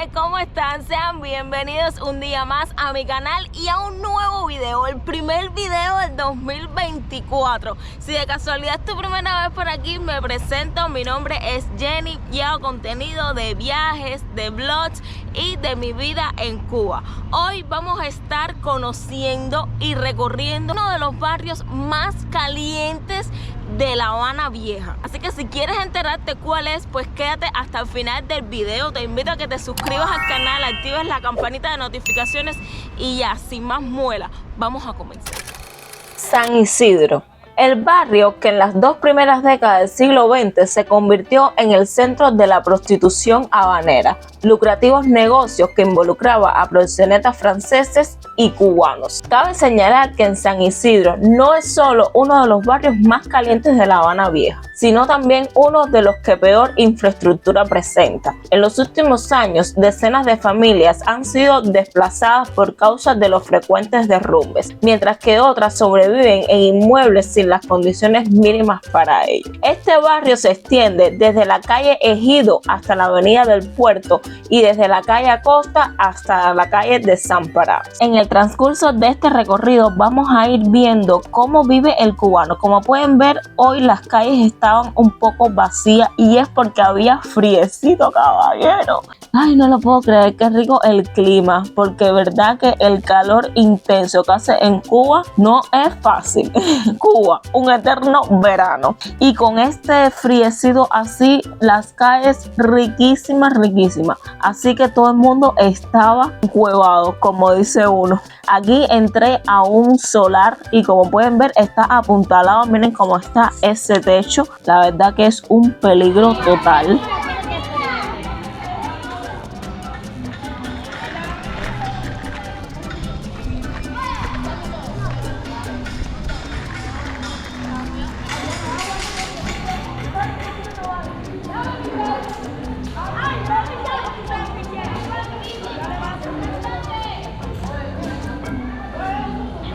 gente, ¿cómo están? Sean bienvenidos un día más a mi canal y a un nuevo video, el primer video del 2024. Si de casualidad es tu primera vez por aquí, me presento, mi nombre es Jenny y hago contenido de viajes, de vlogs y de mi vida en Cuba. Hoy vamos a estar conociendo y recorriendo uno de los barrios más calientes de La Habana Vieja. Así que si quieres enterarte cuál es, pues quédate hasta el final del video. Te invito a que te suscribas al canal, actives la campanita de notificaciones y ya, sin más muela, vamos a comenzar. San Isidro. El barrio que en las dos primeras décadas del siglo XX se convirtió en el centro de la prostitución habanera, lucrativos negocios que involucraba a proxenetas franceses y cubanos. Cabe señalar que en San Isidro no es solo uno de los barrios más calientes de La Habana Vieja, sino también uno de los que peor infraestructura presenta. En los últimos años, decenas de familias han sido desplazadas por causa de los frecuentes derrumbes, mientras que otras sobreviven en inmuebles sin las condiciones mínimas para ello. Este barrio se extiende desde la calle Ejido hasta la avenida del Puerto y desde la calle Acosta hasta la calle Desamparados. En el transcurso de este recorrido vamos a ir viendo cómo vive el cubano. Como pueden ver, hoy las calles estaban un poco vacías y es porque había friecito, caballero. Ay, no lo puedo creer, qué rico el clima, porque verdad que el calor intenso que hace en Cuba no es fácil. Cuba, un eterno verano. Y con este friecito así, las calles riquísimas. Así que todo el mundo estaba encuevado, como dice uno. Aquí entré a un solar y como pueden ver está apuntalado. Miren cómo está ese techo. La verdad que es un peligro total.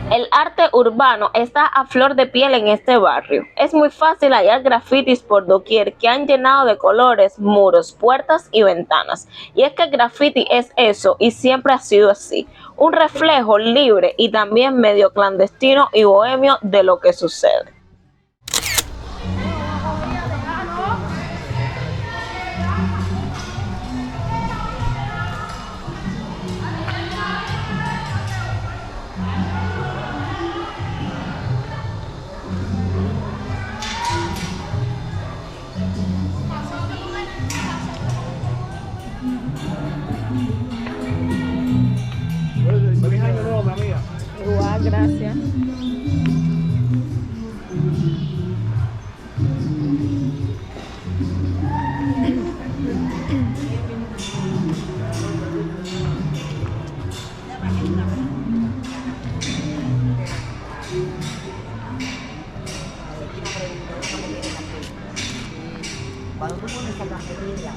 El arte urbano está a flor de piel en este barrio. Es muy fácil hallar grafitis por doquier que han llenado de colores muros, puertas y ventanas. Y es que el graffiti es eso y siempre ha sido así. Un reflejo libre y también medio clandestino y bohemio de lo que sucede. Feliz año nuevo, mi amiga. Igual, gracias. Cuando tú pones esa cafetería,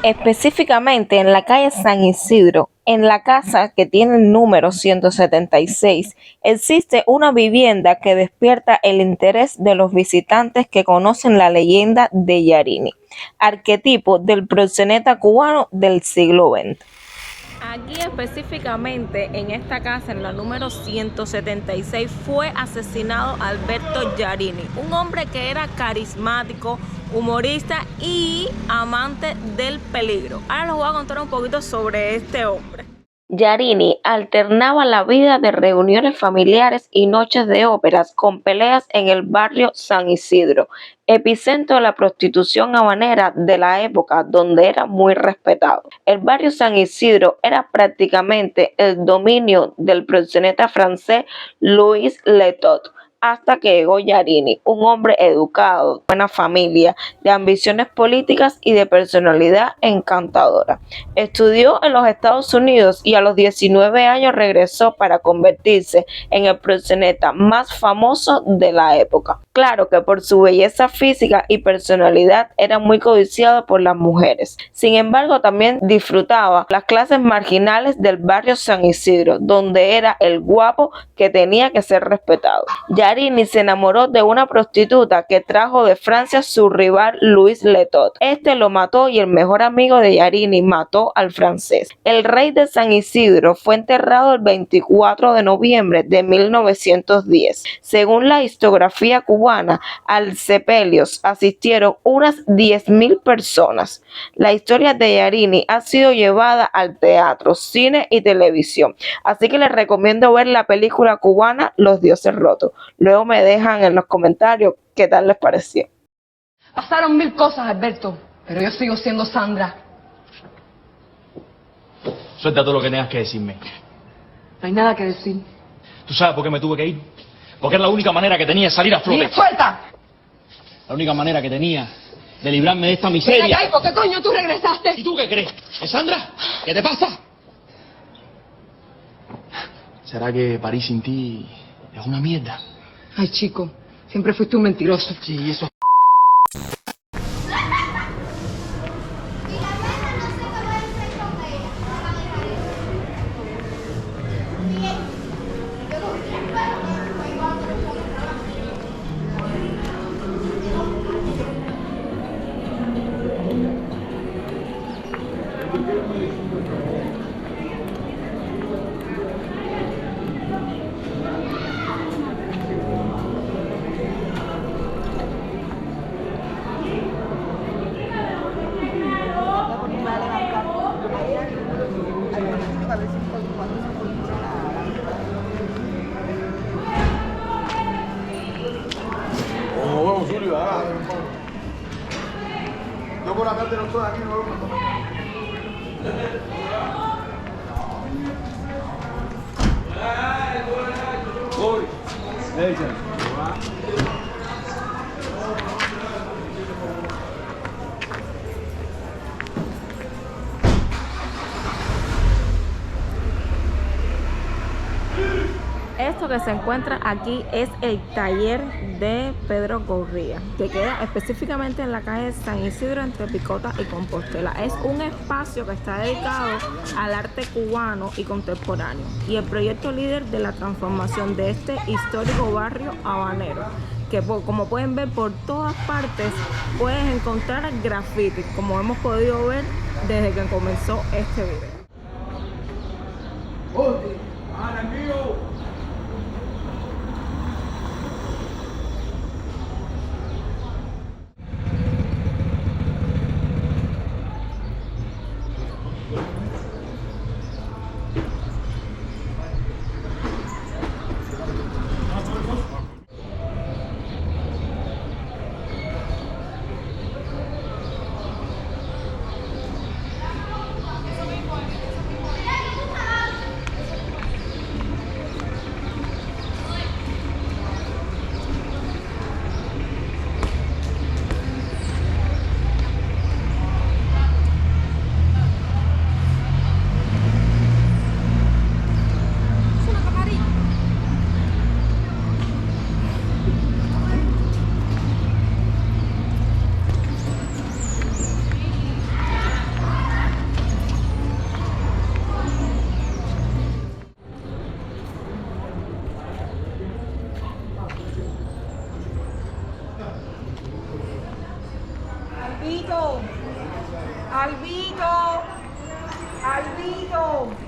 Específicamente en la calle San Isidro, en la casa que tiene el número 176, existe una vivienda que despierta el interés de los visitantes que conocen la leyenda de Yarini, arquetipo del proxeneta cubano del siglo XX. Aquí específicamente en esta casa, en la número 176, fue asesinado Alberto Yarini, un hombre que era carismático, humorista y amante del peligro. Ahora les voy a contar un poquito sobre este hombre. Yarini alternaba la vida de reuniones familiares y noches de óperas con peleas en el barrio San Isidro, epicentro de la prostitución habanera de la época, donde era muy respetado. El barrio San Isidro era prácticamente el dominio del proxeneta francés Louis Letot, hasta que llegó Yarini, un hombre educado, de buena familia, de ambiciones políticas y de personalidad encantadora. Estudió en los Estados Unidos y a los 19 años regresó para convertirse en el proxeneta más famoso de la época. Claro que por su belleza física y personalidad era muy codiciado por las mujeres. Sin embargo, también disfrutaba las clases marginales del barrio San Isidro, donde era el guapo que tenía que ser respetado. Yarini se enamoró de una prostituta que trajo de Francia su rival Louis Letot. Este lo mató y el mejor amigo de Yarini mató al francés. El rey de San Isidro fue enterrado el 24 de noviembre de 1910. Según la historiografía cubana, al sepelio asistieron unas 10.000 personas. La historia de Yarini ha sido llevada al teatro, cine y televisión, así que les recomiendo ver la película cubana Los Dioses Rotos. Luego me dejan en los comentarios qué tal les pareció. Pasaron 1000 cosas, Alberto, pero yo sigo siendo Sandra. Suelta todo lo que tengas que decirme. No hay nada que decir. ¿Tú sabes por qué me tuve que ir? Porque es la única manera que tenía de salir a flote. ¡Mira, suelta! La única manera que tenía de librarme de esta Ven miseria. acá, ¿y por qué coño tú regresaste? ¿Y tú qué crees? ¿Es Sandra? ¿Qué te pasa? ¿Será que París sin ti es una mierda? Ay, chico, siempre fuiste un mentiroso. Sí, eso. Nos vemos, Julio. Yo por acá te lo estoy aquí, nos vemos. Esto que se encuentra aquí es el taller de Pedro Gorría, que queda específicamente en la calle San Isidro entre Picota y Compostela. Es un espacio que está dedicado al arte cubano y contemporáneo y el proyecto líder de la transformación de este histórico barrio habanero, que como pueden ver por todas partes puedes encontrar graffiti, como hemos podido ver desde que comenzó este video. Albito, Albito, Albito.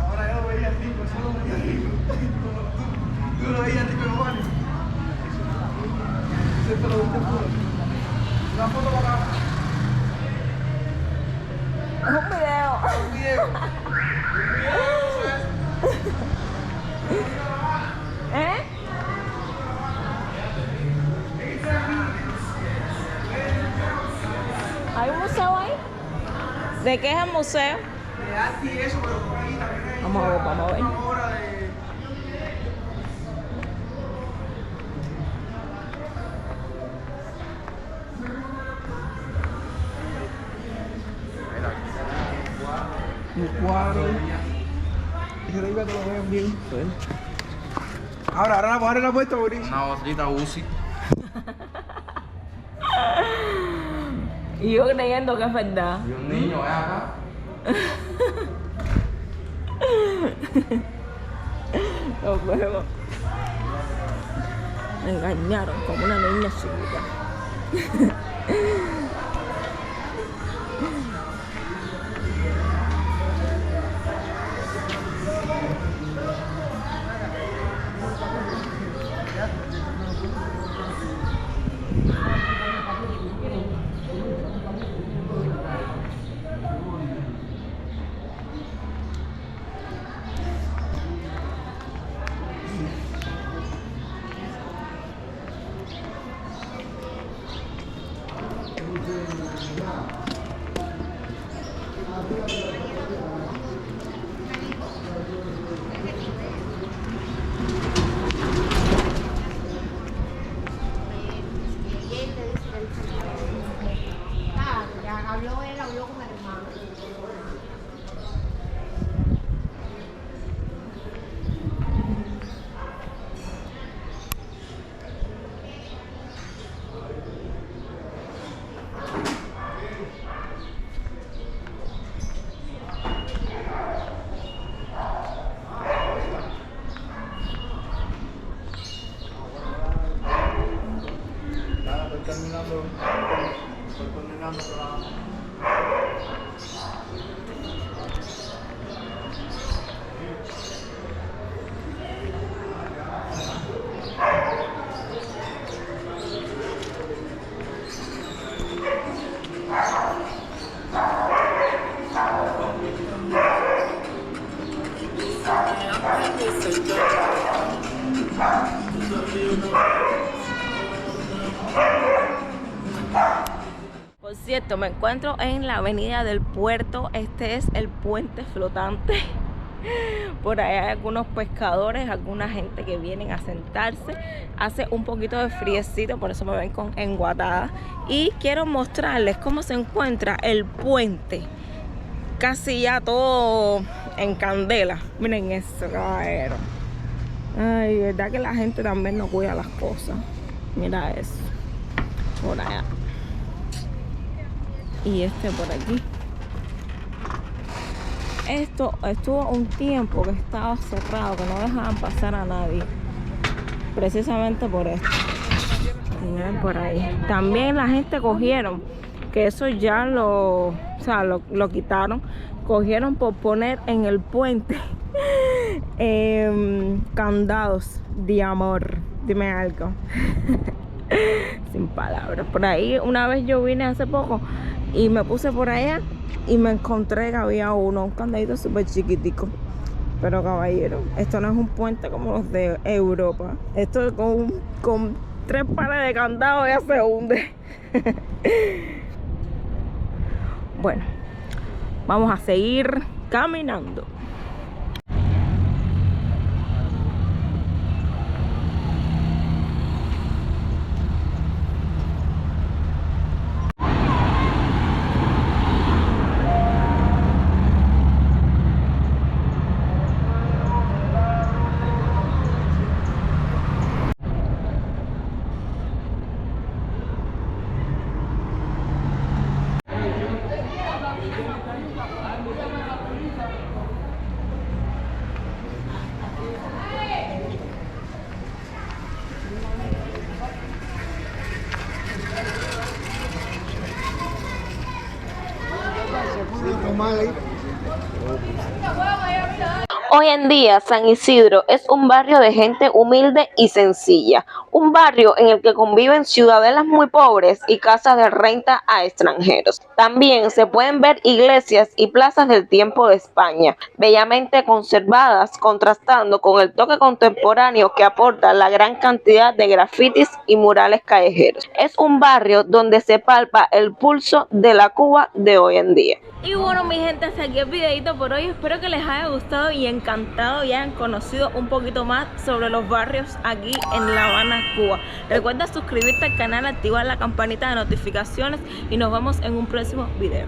Ahora yo lo veía a ti, pues solo lo veía a ti. Tú lo veías a ti, pero vale. Esto lo viste puro. Una foto para acá. Un video. Un video. ¿Eh? ¿Hay un museo ahí? ¿De qué es el museo? De arte y eso, pero por ahí también hay Vamos a ver, vamos a ver. una obra de... Un cuadro. Ese de ahí para que lo vean bien. Ahora la puesta, Boris. Una botellita Uzi. Y yo creyendo que es verdad. Y un niño, ve acá. Nos vemos. Me engañaron como una niña chiquita. Habló con el hermano. Estoy terminando la... Por cierto, me encuentro en la avenida del puerto. Este es el puente flotante. Por ahí hay algunos pescadores, alguna gente que vienen a sentarse. Hace un poquito de friecito, por eso me ven con enguatada. Y quiero mostrarles cómo se encuentra el puente. Casi ya todo en candela. Miren eso, caballero. Ay, verdad que la gente también no cuida las cosas. Mira eso. Por allá. Y este por aquí. Esto estuvo un tiempo que estaba cerrado, que no dejaban pasar a nadie. Precisamente por esto. Miren por ahí. También la gente cogieron, que eso ya lo quitaron. Cogieron por poner en el puente candados de amor. Dime algo. Sin palabras. Por ahí una vez yo vine hace poco y me puse por allá y me encontré que había un candadito súper chiquitico. Pero caballero, esto no es un puente como los de Europa. Esto con 3 pares de candados ya se hunde. Bueno, vamos a seguir caminando. Hoy en día, San Isidro es un barrio de gente humilde y sencilla, un barrio en el que conviven ciudadelas muy pobres y casas de renta a extranjeros. También se pueden ver iglesias y plazas del tiempo de España, bellamente conservadas, contrastando con el toque contemporáneo que aporta la gran cantidad de grafitis y murales callejeros. Es un barrio donde se palpa el pulso de la Cuba de hoy en día. Y bueno, mi gente, hasta aquí el videito por hoy. Espero que les haya gustado y encantado y hayan conocido un poquito más sobre los barrios aquí en La Habana, Cuba. Recuerda suscribirte al canal, activar la campanita de notificaciones y nos vemos en un próximo video.